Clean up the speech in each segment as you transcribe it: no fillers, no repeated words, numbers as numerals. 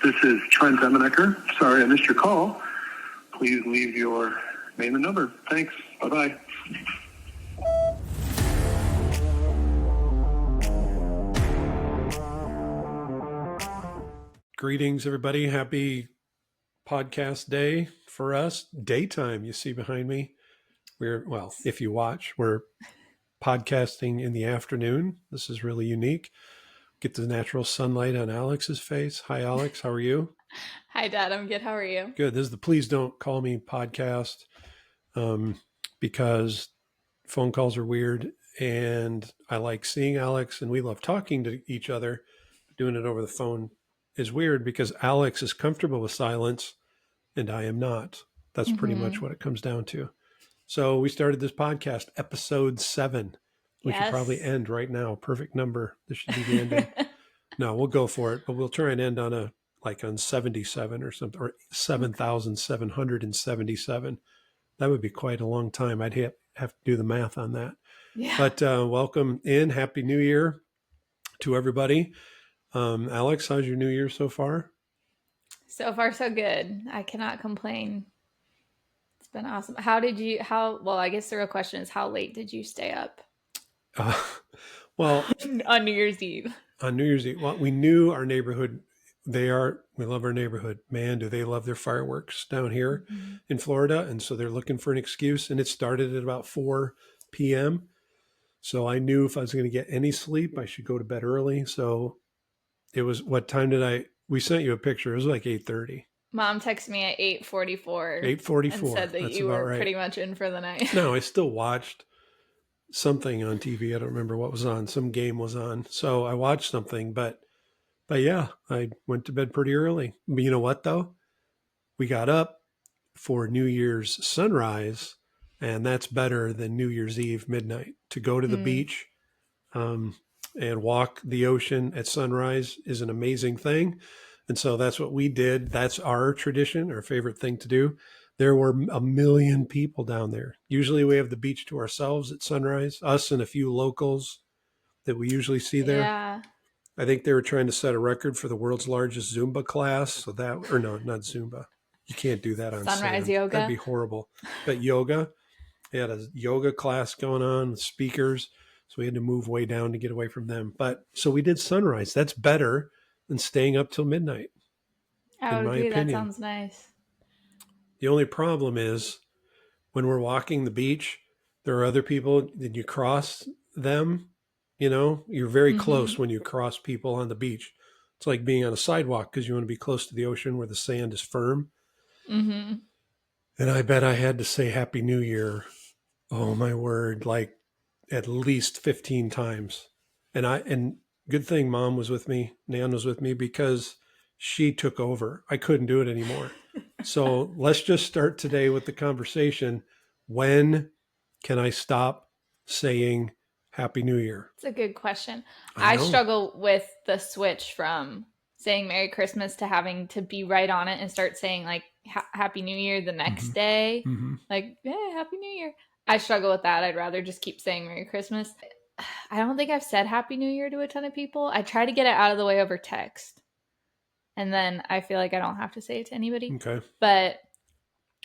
This is Trent. Sorry I missed your call. Please leave your name and number. Thanks. Bye-bye. Greetings, everybody. Happy podcast day for us. Daytime, you see behind me. If you watch, we're podcasting in the afternoon. This is really unique. Get the natural sunlight on Alex's face. Hi, Alex. How are you? Hi, Dad. I'm good. How are you? Good. This is the Please Don't Call Me podcast because phone calls are weird and I like seeing Alex and we love talking to each other. Doing it over the phone is weird because Alex is comfortable with silence and I am not. That's pretty much what it comes down to. So we started this podcast, episode 7. We could probably end right now. Perfect number. This should be the ending. No, we'll go for it, but we'll try and end on on 77 or something, or 7,777. That would be quite a long time. I'd have to do the math on that. Yeah. But welcome in. Happy New Year to everybody. Alex, how's your New Year so far? So far, so good. I cannot complain. It's been awesome. Well, I guess the real question is, how late did you stay up? Well, on New Year's Eve. On New Year's Eve, well, we knew our neighborhood. We love our neighborhood. Man, do they love their fireworks down here in Florida. And so they're looking for an excuse. And it started at about 4 p.m. So I knew if I was going to get any sleep, I should go to bed early. So it was, what time we sent you a picture. It was like 8:30. Mom texted me at 8:44. 8:44. And said that you were pretty much in for the night. No, I still watched something on TV. I don't remember what was on. Some game was on. So I watched something, but yeah, I went to bed pretty early. But you know what though? We got up for New Year's sunrise, and that's better than New Year's Eve midnight. To go to the beach and walk the ocean at sunrise is an amazing thing. And so that's what we did. That's our tradition, our favorite thing to do. There were 1 million people down there. Usually we have the beach to ourselves at sunrise, us and a few locals that we usually see there. Yeah. I think they were trying to set a record for the world's largest Zumba class. So not Zumba. You can't do that on sunrise sand. Yoga. That'd be horrible. But yoga, they had a yoga class going on with speakers. So we had to move way down to get away from them. But so we did sunrise. That's better than staying up till midnight. I would agree. That sounds nice. The only problem is when we're walking the beach, there are other people that you cross them, you're very close when you cross people on the beach. It's like being on a sidewalk because you want to be close to the ocean where the sand is firm. Mm-hmm. And I bet I had to say Happy New Year. Oh my word. Like at least 15 times. And good thing Mom was with me. Nan was with me because she took over. I couldn't do it anymore. So let's just start today with the conversation. When can I stop saying Happy New Year? It's a good question. I struggle with the switch from saying Merry Christmas to having to be right on it and start saying like Happy New Year the next day. Like, hey, Happy New Year. I struggle with that. I'd rather just keep saying Merry Christmas. I don't think I've said Happy New Year to a ton of people. I try to get it out of the way over text. And then I feel like I don't have to say it to anybody. Okay. But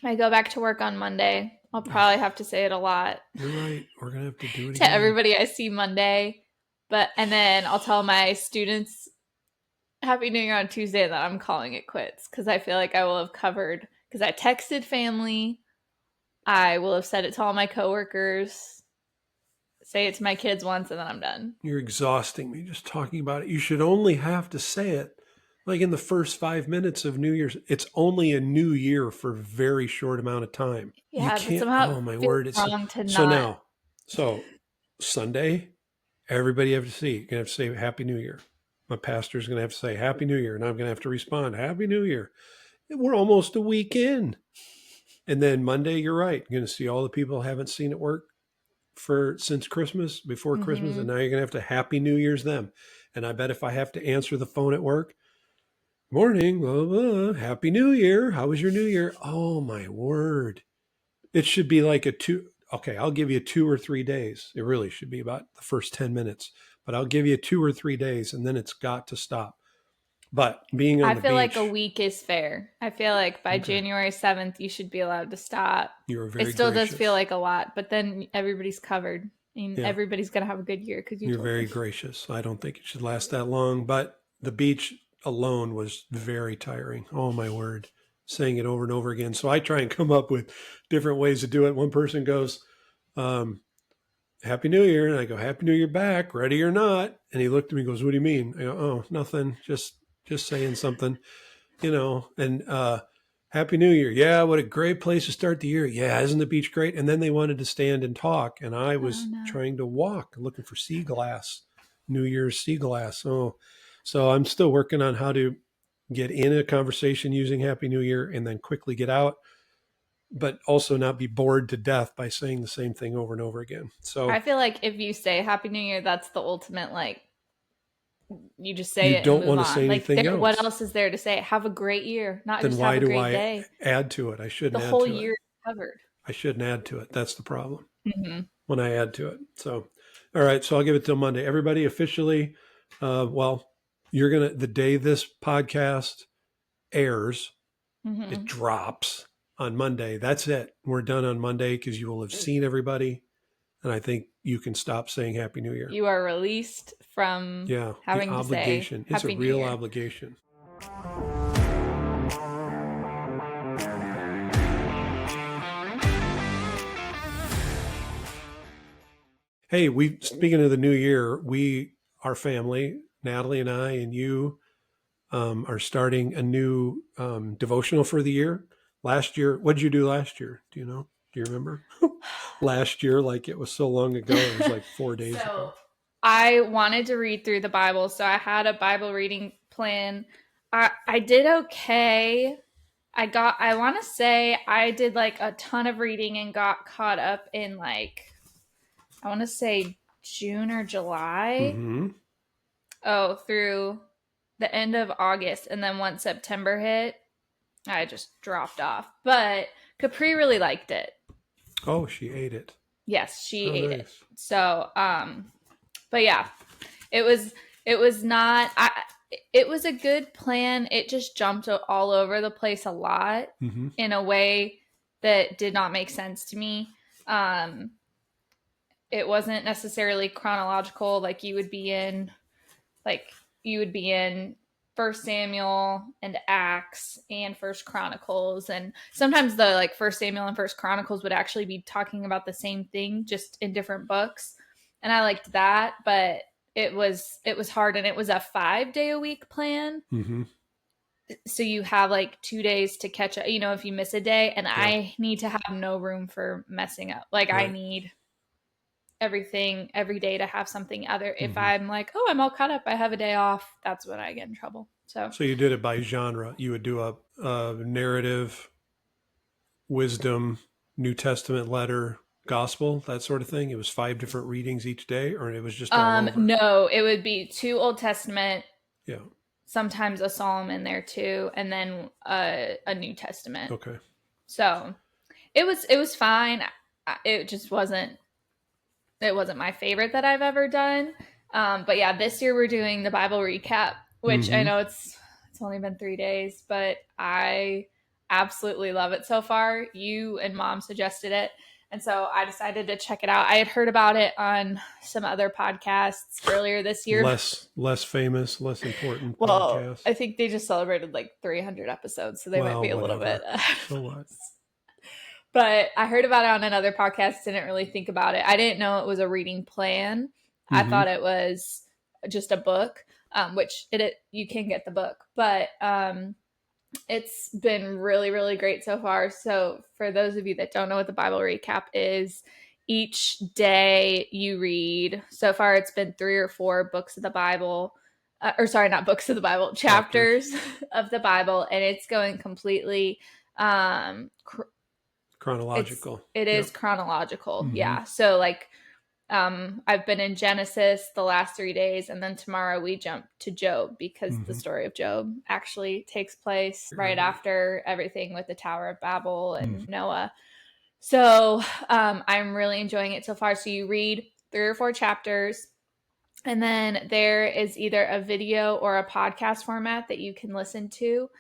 I go back to work on Monday. I'll probably have to say it a lot. You're right. We're going to have to do it to again. Everybody I see Monday. And then I'll tell my students Happy New Year on Tuesday that I'm calling it quits. Because I feel like I will have covered. Because I texted family. I will have said it to all my coworkers. Say it to my kids once and then I'm done. You're exhausting me just talking about it. You should only have to say it like in the first 5 minutes of New Year's. It's only a new year for a very short amount of time. Yeah, you can't. Oh my word! It's so Sunday. Everybody have to see. You're gonna have to say Happy New Year. My pastor's gonna have to say Happy New Year, and I'm gonna have to respond Happy New Year. We're almost a week in, and then Monday, you're right. You're gonna see all the people haven't seen at work since Christmas, before Christmas, and now you're gonna have to Happy New Year's them. And I bet if I have to answer the phone at work, morning, blah, blah, blah, Happy New Year. How was your New Year? Oh my word. It should be like I'll give you 2 or 3 days. It really should be about the first 10 minutes, but I'll give you 2 or 3 days and then it's got to stop. But being on I the feel like beach, a week is fair. I feel like by Okay. January 7th, you should be allowed to stop. you were very It still gracious. does feel like a lot, but then everybody's covered. And Yeah. everybody's going to have a good year because You're very gracious. I don't think it should last that long, but the beach alone was very tiring. Oh my word. Saying it over and over again. So I try and come up with different ways to do it. One person goes, Happy New Year. And I go, Happy New Year back, ready or not. And he looked at me and goes, What do you mean? I go, Oh, nothing. Just saying something, and Happy New Year. Yeah, what a great place to start the year. Yeah, isn't the beach great? And then they wanted to stand and talk. And I was trying to walk, looking for sea glass, New Year's sea glass. Oh, so I'm still working on how to get in a conversation using Happy New Year and then quickly get out, but also not be bored to death by saying the same thing over and over again. So I feel like if you say Happy New Year, that's the ultimate, like, you just say you it and don't move want to on. say Like, anything else. what else is there to say? Have a great year, not Then just why have a do great I day. add to it? I shouldn't The add whole to year it. is covered. I shouldn't add to it. That's the problem. Mm-hmm. When I add to it. So, all right. So I'll give it till Monday. Everybody officially, the day this podcast airs, it drops on Monday. That's it. We're done on Monday because you will have seen everybody. And I think you can stop saying Happy New Year. You are released from having the to say obligation. It's Happy a New real Year. obligation. Hey, speaking of the new year, our family, Natalie and I, and you, are starting a new devotional for the year. Last year, what did you do last year? Do you know? Do you remember? Last year, like it was so long ago, it was like 4 days ago. I wanted to read through the Bible, so I had a Bible reading plan. I did okay. I want to say I did like a ton of reading and got caught up in like, I want to say June or July. Mm-hmm. Oh, through the end of August. And then once September hit, I just dropped off. But Capri really liked it. Oh, she ate it. Yes, she ate nice. it. So, but yeah, it was not, it was a good plan. It just jumped all over the place a lot in a way that did not make sense to me. It wasn't necessarily chronological, like you would be in First Samuel and Acts and First Chronicles, and sometimes the like First Samuel and First Chronicles would actually be talking about the same thing just in different books, and I liked that. But it was hard, and it was a 5-day-a-week plan. So you have like 2 days to catch up, if you miss a day, and I need to have no room for messing up. Like I need everything every day to have something other. If I'm like, oh, I'm all caught up, I have a day off, that's when I get in trouble. So you did it by genre. You would do a narrative, wisdom, New Testament letter, gospel, that sort of thing. It was 5 different readings each day, or it was just all over? No, it would be 2 Old Testament, sometimes a Psalm in there too, and then a New Testament. Okay. So it was fine. It just wasn't my favorite that I've ever done. But yeah, this year we're doing the Bible recap, which I know it's only been 3 days, but I absolutely love it so far. You and Mom suggested it, and so I decided to check it out. I had heard about it on some other podcasts earlier this year. Less famous, less important podcasts. I think they just celebrated like 300 episodes, so they might be a little bit. So what? But I heard about it on another podcast, didn't really think about it. I didn't know it was a reading plan. I thought it was just a book, which you can get the book. But it's been really, really great so far. So for those of you that don't know what the Bible recap is, each day you read. So far it's been 3 or 4 books of the Bible. Not books of the Bible, chapters of the Bible. And it's going completely chronological. It is chronological. Yeah. So like I've been in Genesis the last 3 days, and then tomorrow we jump to Job because the story of Job actually takes place right after everything with the Tower of Babel and Noah. So I'm really enjoying it so far. So you read 3 or 4 chapters, And then there is either a video or a podcast format that you can listen to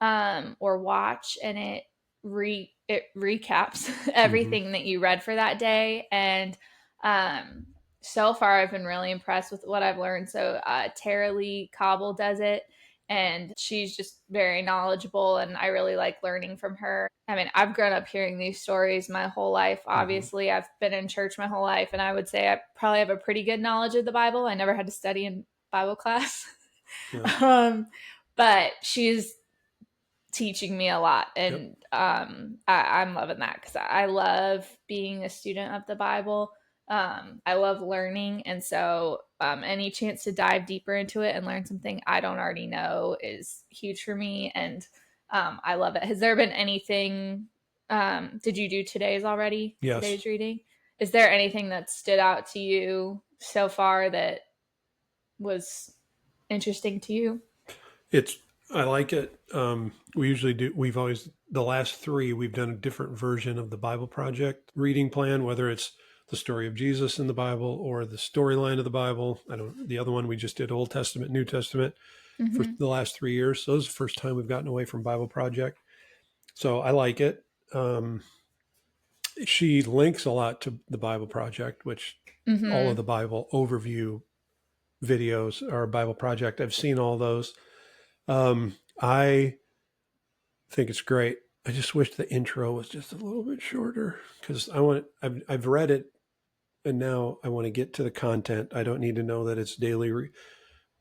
or watch, and it recaps everything that you read for that day. And so far, I've been really impressed with what I've learned. So Tara Lee Cobble does it, and she's just very knowledgeable, and I really like learning from her. I mean, I've grown up hearing these stories my whole life. Obviously, I've been in church my whole life, and I would say I probably have a pretty good knowledge of the Bible. I never had to study in Bible class. Yeah. But she's teaching me a lot, and I'm loving that because I love being a student of the Bible. I love learning, and so any chance to dive deeper into it and learn something I don't already know is huge for me, and I love it. Has there been anything? Did you do today's already? Yes. Today's reading. Is there anything that stood out to you so far that was interesting to you? I like it. We usually do. We've always, the last 3, we've done a different version of the Bible Project reading plan, whether it's the story of Jesus in the Bible or the storyline of the Bible. The other one we just did Old Testament, New Testament for the last 3 years. So this is the first time we've gotten away from Bible Project. So I like it. She links a lot to the Bible Project, which all of the Bible overview videos are Bible Project. I've seen all those. I think it's great. I just wish the intro was just a little bit shorter because I've read it, and now I want to get to the content. I don't need to know that it's daily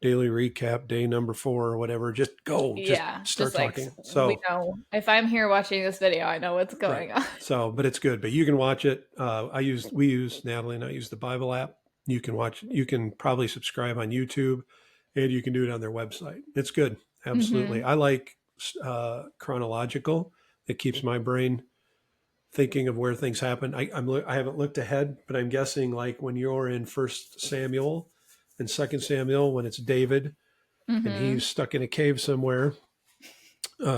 recap, day number 4 or whatever. Just go. Just start talking. So we know if I'm here watching this video, I know what's going on. So, but it's good. But you can watch it. Natalie and I use the Bible app. You can watch. You can probably subscribe on YouTube, and you can do it on their website. It's good. Absolutely. I like chronological. It keeps my brain thinking of where things happen. I haven't looked ahead, but I'm guessing like when you're in 1 Samuel and 2 Samuel, when it's David and he's stuck in a cave somewhere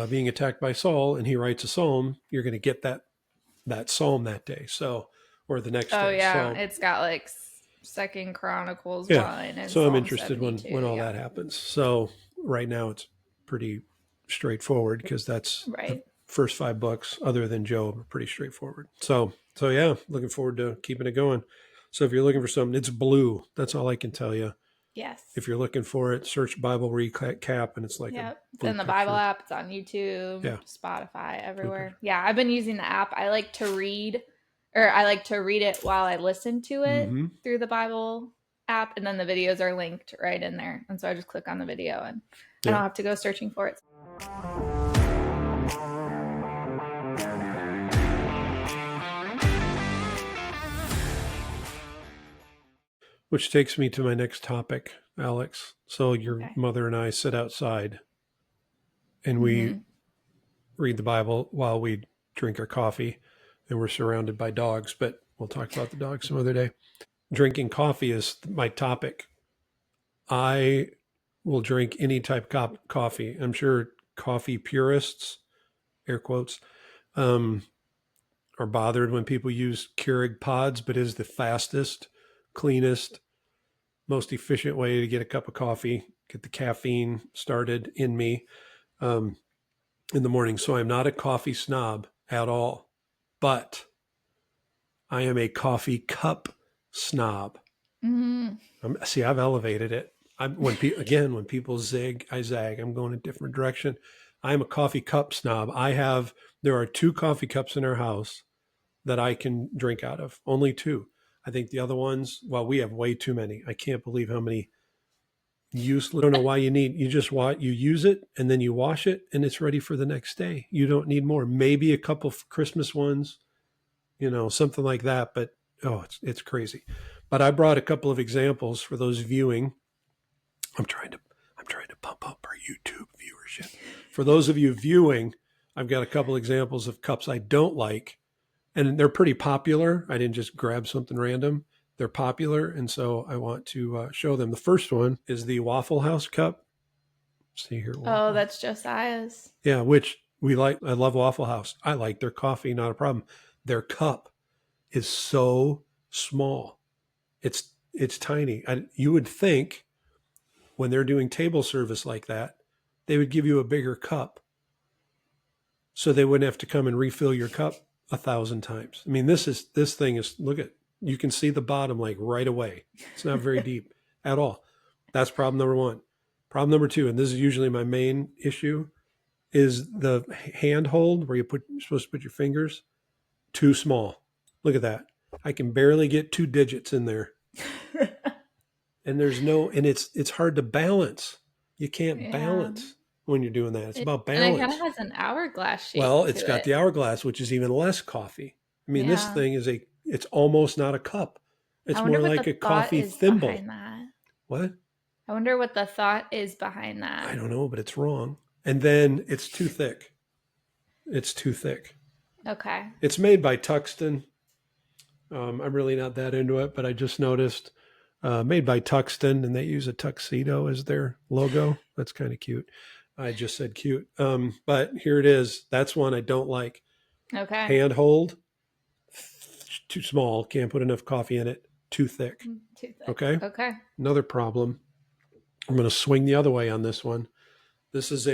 being attacked by Saul, and he writes a psalm, you're going to get that psalm that day. So, or the next day. Oh yeah. So, it's got like 2 Chronicles 1. And so Psalm I'm interested 72, when all that happens. So right now it's pretty straightforward because that's the first 5 books other than Job are pretty straightforward. So yeah, looking forward to keeping it going. So if you're looking for something, it's blue. That's all I can tell you. Yes. If you're looking for it, search Bible recap, and it's like it's in the Bible app. It's on YouTube, Spotify, everywhere. Yeah, I've been using the app. I like to read it while I listen to it through the Bible app, and then the videos are linked right in there. And so I just click on the video, and I don't have to go searching for it. Which takes me to my next topic, Alex. So your mother and I sit outside and we read the Bible while we drink our coffee, and we're surrounded by dogs, but we'll talk about the dogs some other day. Drinking coffee is my topic. I will drink any type of coffee. I'm sure coffee purists, air quotes, are bothered when people use Keurig pods, but it is the fastest, cleanest, most efficient way to get a cup of coffee, get the caffeine started in me in the morning. So I'm not a coffee snob at all, but I am a coffee cup snob. See, I've elevated it. When people zig, I zag. I'm going a different direction. I'm a coffee cup snob. There are 2 coffee cups in our house that I can drink out of. Only 2. I think the other ones, we have way too many. I can't believe how many useless. I don't know why you use it and then you wash it and it's ready for the next day. You don't need more. Maybe a couple of Christmas ones, something like that. But it's crazy. But I brought a couple of examples for those viewing. I'm trying to pump up our YouTube viewership. For those of you viewing, I've got a couple examples of cups I don't like, and they're pretty popular. I didn't just grab something random. They're popular, and so I want to show them. The first one is the Waffle House cup. See here. Oh, that's Josiah's. Yeah, which we like. I love Waffle House. I like their coffee, not a problem. Their cup is so small. it's tiny. You would think when they're doing table service like that, they would give you a bigger cup so they wouldn't have to come and refill your cup 1,000 times. I mean, this thing is, look at, you can see the bottom like right away. It's not very deep at all. That's problem number one. Problem number two, and this is usually my main issue, is the handhold where you're supposed to put your fingers, too small. Look at that. I can barely get 2 digits in there. And it's hard to balance. You can't balance when you're doing that. It's about balance. And it kind of has an hourglass shape. Well, it's got the hourglass, which is even less coffee. I mean, this thing it's almost not a cup. It's more like a coffee thimble. What? I wonder what the thought is behind that. I don't know, but it's wrong. And then it's too thick. It's too thick. Okay. It's made by Tuxton. I'm really not that into it, but I just noticed made by Tuxton, and they use a tuxedo as their logo. That's kind of cute. I just said cute. But here it is. That's one I don't like. Okay. Handhold, too small. Can't put enough coffee in it. Too thick. Too thick. Okay. Okay. Another problem. I'm going to swing the other way on this one. This is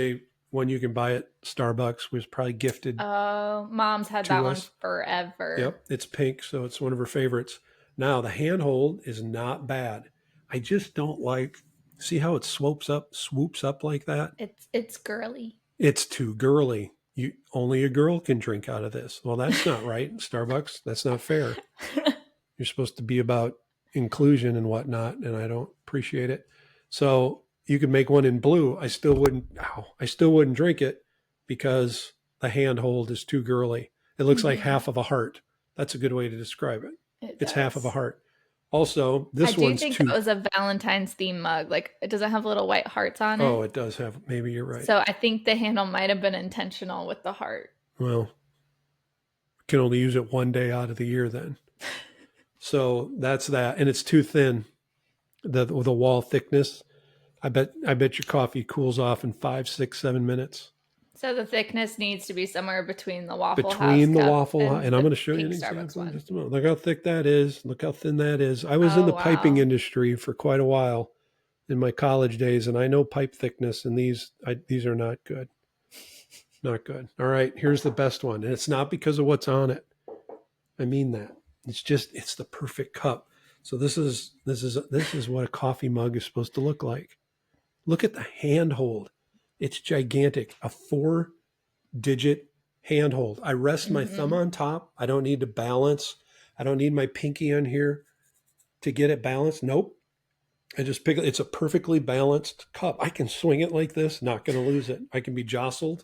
one you can buy at Starbucks. Was probably gifted. Oh, Mom's had that one forever. Yep. It's pink, so it's one of her favorites. Now, the handhold is not bad. I just don't like, see how it swoops up like that? It's girly. It's too girly. Only a girl can drink out of this. Well, that's not right. Starbucks, that's not fair. You're supposed to be about inclusion and whatnot, and I don't appreciate it. So you could make one in blue. I still wouldn't drink it because the handhold is too girly. It looks like half of a heart. That's a good way to describe it. It's half of a heart. Also, this one's too... I do think that was a Valentine's theme mug. Like, it doesn't have little white hearts on it. Oh, it does have. Maybe you're right. So I think the handle might have been intentional with the heart. Well, can only use it one day out of the year then. So that's that. And it's too thin. The wall thickness. I bet your coffee cools off in 5, 6, 7 minutes. So the thickness needs to be somewhere between the Waffle House and I'm going to show you an example in just a moment. Look how thick that is. Look how thin that is. I was in the piping industry for quite a while in my college days, and I know pipe thickness, and these are not good. Not good. All right, here's the best one, and it's not because of what's on it. I mean that. It's the perfect cup. So this is what a coffee mug is supposed to look like. Look at the handhold. It's gigantic, a 4-digit handhold. I rest my thumb on top. I don't need to balance. I don't need my pinky on here to get it balanced. Nope. I just pick it. It's a perfectly balanced cup. I can swing it like this, not going to lose it. I can be jostled,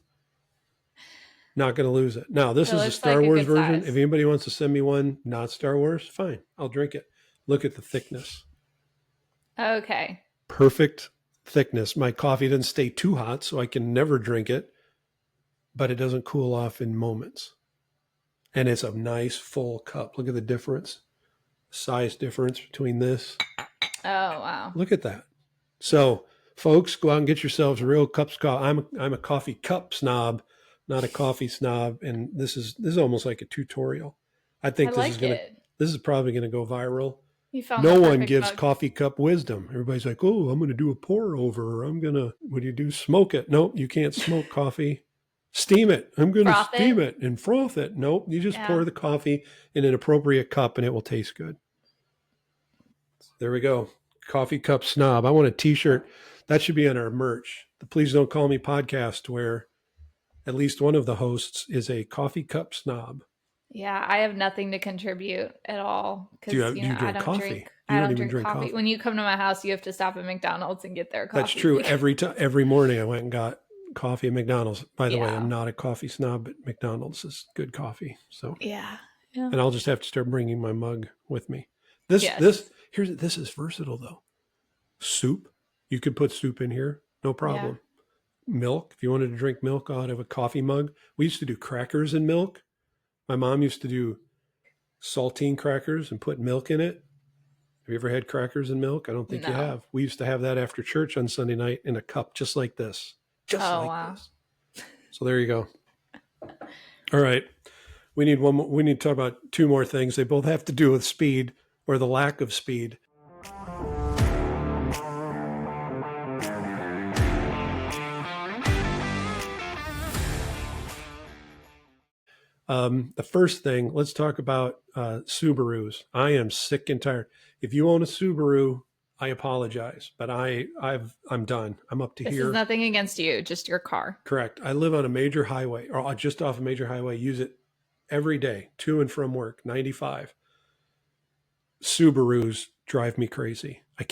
not going to lose it. Now, this is a Star Wars version. If anybody wants to send me one, not Star Wars, fine. I'll drink it. Look at the thickness. Okay. Perfect thickness. My coffee doesn't stay too hot, so I can never drink it, but it doesn't cool off in moments. And it's a nice full cup. Look at the difference, size difference between this. Oh, wow. Look at that. So, folks, go out and get yourselves a real cups of coffee. I'm a coffee cup snob, not a coffee snob, and this is almost like a tutorial. I think this is probably going to go viral. No one gives coffee cup wisdom. Everybody's like, oh, I'm going to do a pour over. What do you do? Smoke it. Nope, you can't smoke coffee. Steam it. I'm going to steam it and froth it. Nope, you just pour the coffee in an appropriate cup and it will taste good. There we go. Coffee cup snob. I want a t-shirt. That should be on our merch. The Please Don't Call Me podcast, where at least one of the hosts is a coffee cup snob. Yeah, I have nothing to contribute at all. Do you drink coffee? I don't drink coffee. When you come to my house, you have to stop at McDonald's and get their coffee. That's true. Every morning I went and got coffee at McDonald's. By the way, I'm not a coffee snob, but McDonald's is good coffee. So yeah. And I'll just have to start bringing my mug with me. This is versatile though. Soup, you could put soup in here, no problem. Yeah. Milk, if you wanted to drink milk out of a coffee mug. We used to do crackers and milk. My mom used to do saltine crackers and put milk in it. Have you ever had crackers and milk? I don't think you have. We used to have that after church on Sunday night in a cup just like this. This. So there you go. All right. We need to talk about 2 more things. They both have to do with speed or the lack of speed. The first thing, let's talk about Subarus. I am sick and tired. If you own a Subaru, I apologize, but I'm done. I'm up to This here. is nothing against you, just your car. Correct. I live on a major highway, or just off a major highway. Use it every day to and from work. 95. Subarus drive me crazy. I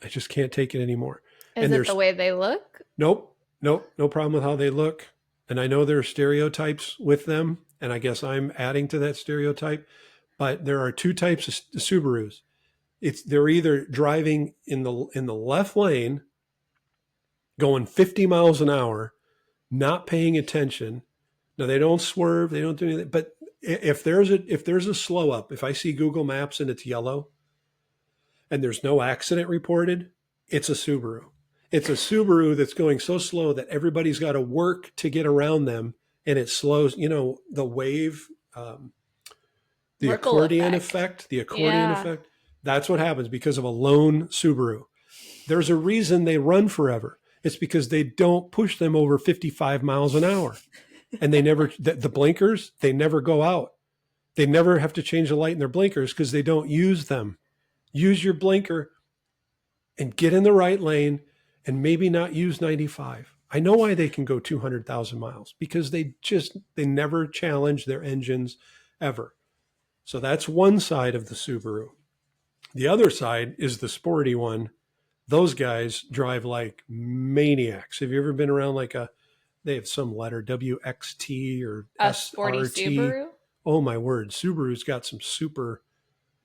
just can't take it anymore. Is it the way they look? Nope. No problem with how they look. And I know there are stereotypes with them, and I guess I'm adding to that stereotype. But there are two types of Subarus. They're either driving in the left lane, going 50 miles an hour, not paying attention. Now they don't swerve, they don't do anything. But if there's a slow up, if I see Google Maps and it's yellow, and there's no accident reported, it's a Subaru. It's a Subaru that's going so slow that everybody's got to work to get around them, and it slows. You know, the wave, the accordion effect. The accordion effect. That's what happens because of a lone Subaru. There's a reason they run forever. It's because they don't push them over 55 miles an hour, and they never the blinkers. They never go out. They never have to change the light in their blinkers because they don't use them. Use your blinker and get in the right lane and maybe not use 95. I know why they can go 200,000 miles, because they never challenge their engines ever. So that's one side of the Subaru. The other side is the sporty one. Those guys drive like maniacs. Have you ever been around they have some letter, WXT or a sporty SRT? Subaru? Oh my word. Subaru's got some super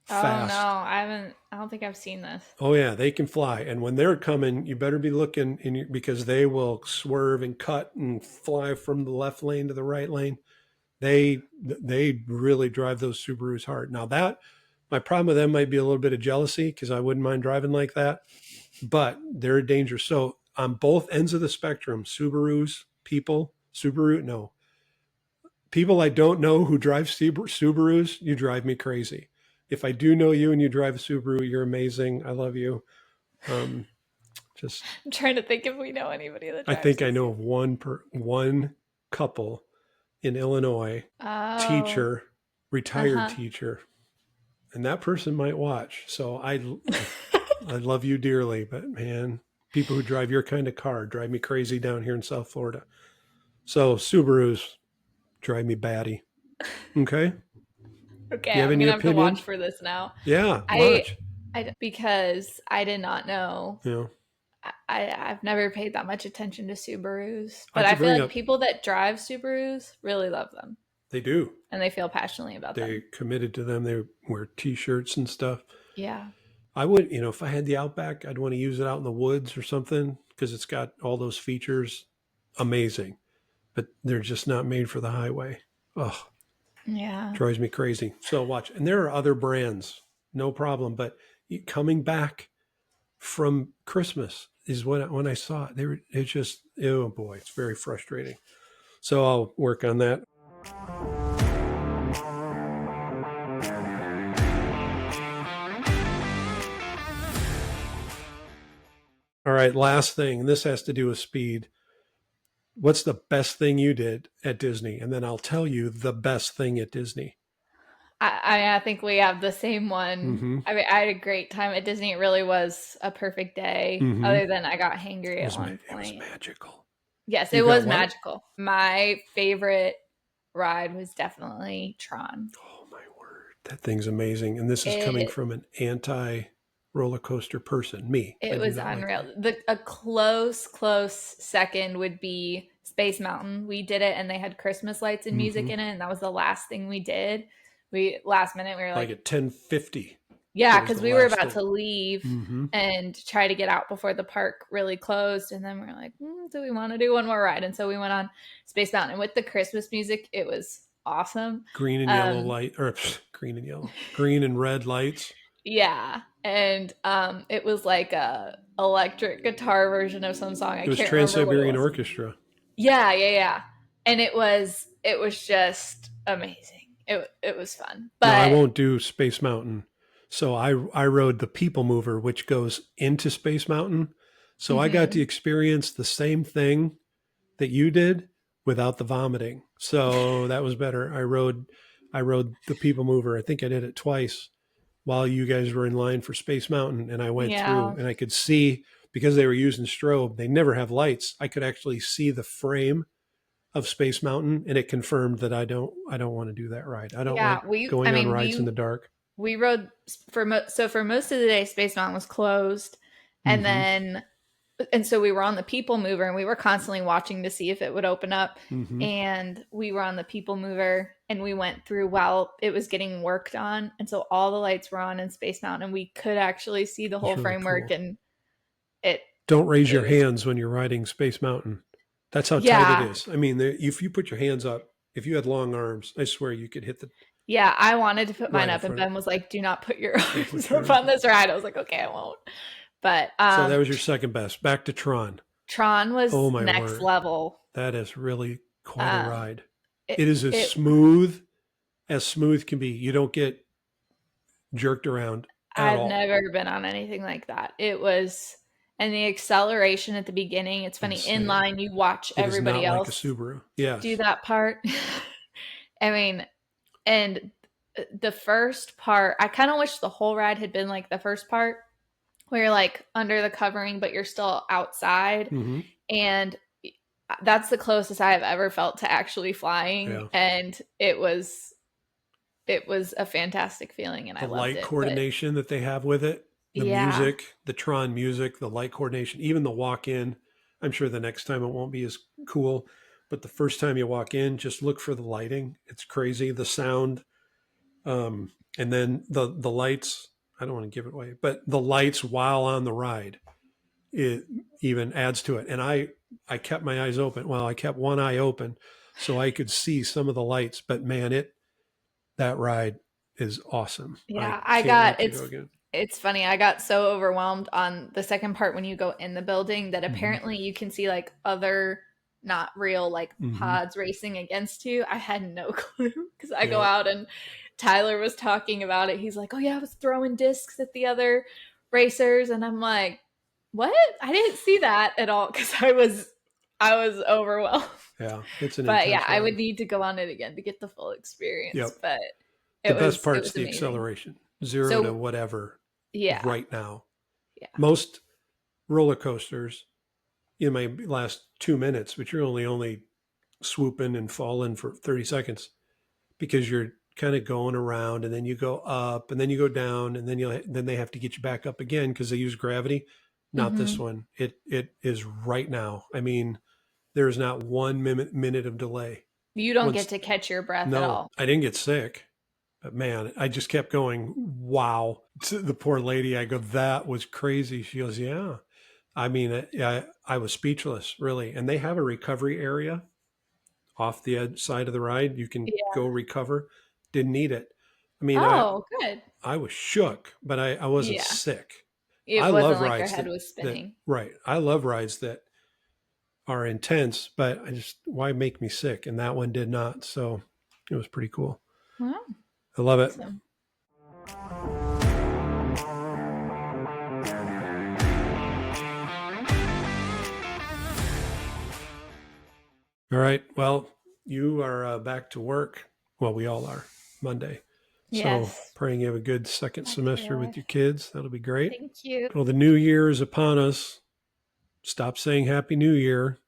fast. Oh no, I don't think I've seen this. Oh yeah, they can fly. And when they're coming, you better be looking because they will swerve and cut and fly from the left lane to the right lane. They really drive those Subarus hard. Now my problem with them might be a little bit of jealousy, because I wouldn't mind driving like that, but they're a danger. So on both ends of the spectrum, people I don't know who drive Subarus, you drive me crazy. If I do know you and you drive a Subaru, you're amazing. I love you. I'm trying to think if we know anybody that drives. I think I know of one couple in Illinois, teacher, retired teacher, and that person might watch. So I love you dearly, but man, people who drive your kind of car drive me crazy down here in South Florida. So Subarus drive me batty. Okay. Okay, I'm gonna have to watch for this now. Yeah, watch. Because I did not know. Yeah. I've never paid that much attention to Subarus, but I feel like people that drive Subarus really love them. They do, and they feel passionately about them. They're committed to them. They wear T-shirts and stuff. Yeah. I would, if I had the Outback, I'd want to use it out in the woods or something, because it's got all those features. Amazing, but they're just not made for the highway. Oh. Yeah. Drives me crazy. So watch. And there are other brands, no problem. But coming back from Christmas is when I saw it. It's just, oh boy, it's very frustrating. So I'll work on that. All right, last thing, and this has to do with speed. What's the best thing you did at Disney? And then I'll tell you the best thing at Disney. I think we have the same one. Mm-hmm. I mean, I had a great time at Disney. It really was a perfect day, other than I got hangry at one point. It was magical. Yes, it was magical. My favorite ride was definitely Tron. Oh, my word. That thing's amazing. And this is coming from an anti-roller coaster person, me. It was unreal. A close second would be Space Mountain. We did it, and they had Christmas lights and music in it, and that was the last thing we did. Last minute, we were like at 10:50. Yeah, because we were about to leave and try to get out before the park really closed. And then we were like, do we want to do one more ride? And so we went on Space Mountain. And with the Christmas music, it was awesome. Green and yellow light, or green and red lights. Yeah. And it was like a electric guitar version of some song. It was Trans-Siberian Orchestra. Yeah. And it was just amazing. It was fun. But no, I won't do Space Mountain. So I rode the People Mover, which goes into Space Mountain. So I got to experience the same thing that you did without the vomiting. So that was better. I rode the People Mover. I think I did it twice while you guys were in line for Space Mountain, and I went through and I could see, because they were using strobe, they never have lights. I could actually see the frame of Space Mountain, and it confirmed that I don't want to do that ride. I don't like going on rides in the dark. We rode for most of the day. Space Mountain was closed, and so we were on the People Mover, and we were constantly watching to see if it would open up. And we were on the People Mover, and we went through while it was getting worked on, and so all the lights were on in Space Mountain, and we could actually see the whole framework. Cool. And don't raise your hands when you're riding Space Mountain. That's how tight it is. I mean, if you put your hands up, if you had long arms, I swear you could hit the. Yeah, I wanted to put mine up, and Ben was like, "Do not put your arms up on this ride." I was like, "Okay, I won't." But so that was your second best. Back to Tron. Tron was next level. That is really quite a ride. It is as smooth can be. You don't get jerked around at all. I've never been on anything like that. It was, and the acceleration at the beginning. It's funny. Insane. In line, you watch everybody else like a Subaru. do that part. I mean, and the first part, I kind of wish the whole ride had been like the first part, where you're like under the covering, but you're still outside. And that's the closest I have ever felt to actually flying. Yeah. And it was a fantastic feeling, and I loved it. The light coordination that they have with it, the music, the Tron music, the light coordination, even the walk in. I'm sure the next time it won't be as cool, but the first time you walk in, just look for the lighting. It's crazy. The sound, and then the lights. I don't want to give it away, but the lights while on the ride, it even adds to it. And I kept my eyes open. Well, I kept one eye open so I could see some of the lights, but man, that ride is awesome. Yeah, it's funny. I got so overwhelmed on the second part when you go in the building that apparently you can see like other not real like pods racing against you. I had no clue, because I go out and Tyler was talking about it. He's like, "Oh yeah, I was throwing discs at the other racers," and I'm like, "What? I didn't see that at all," because I was overwhelmed. Yeah, it's an. But yeah, I would need to go on it again to get the full experience. Yep. But the best part is the acceleration, 0 to whatever. Yeah. Right now. Yeah. Most roller coasters, you may last 2 minutes, but you're only swooping and falling for 30 seconds because you're kind of going around, and then you go up, and then you go down, and then they have to get you back up again because they use gravity. Not this one. It is right now. I mean, there is not 1 minute of delay. You don't get to catch your breath at all. I didn't get sick, but man, I just kept going, wow. To the poor lady, I go, that was crazy. She goes, yeah. I mean, I was speechless, really. And they have a recovery area off the side of the ride. You can go recover. Didn't need it. I mean, good. I was shook, but I wasn't sick. I love like rides your head was spinning. Right. I love rides that are intense, but why make me sick? And that one did not. So it was pretty cool. Wow. I love it. Awesome. All right. Well, you are back to work. Well, we all are Monday. Yes. So praying you have a good second semester with your kids. That'll be great. Thank you. Well, the new year is upon us. Stop saying Happy New Year.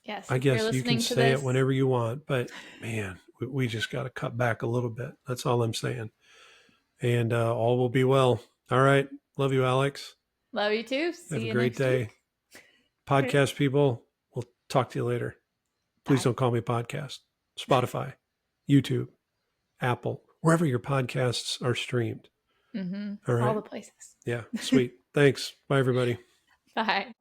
Yes. I guess you can say it whenever you want, but man, we just got to cut back a little bit. That's all I'm saying. And all will be well. All right. Love you, Alex. Love you too. Have a great day. Podcast people, we'll talk to you later. Please don't call me podcast. Spotify, YouTube, Apple, wherever your podcasts are streamed. All right. All the places. Yeah. Sweet. Thanks. Bye, everybody. Bye.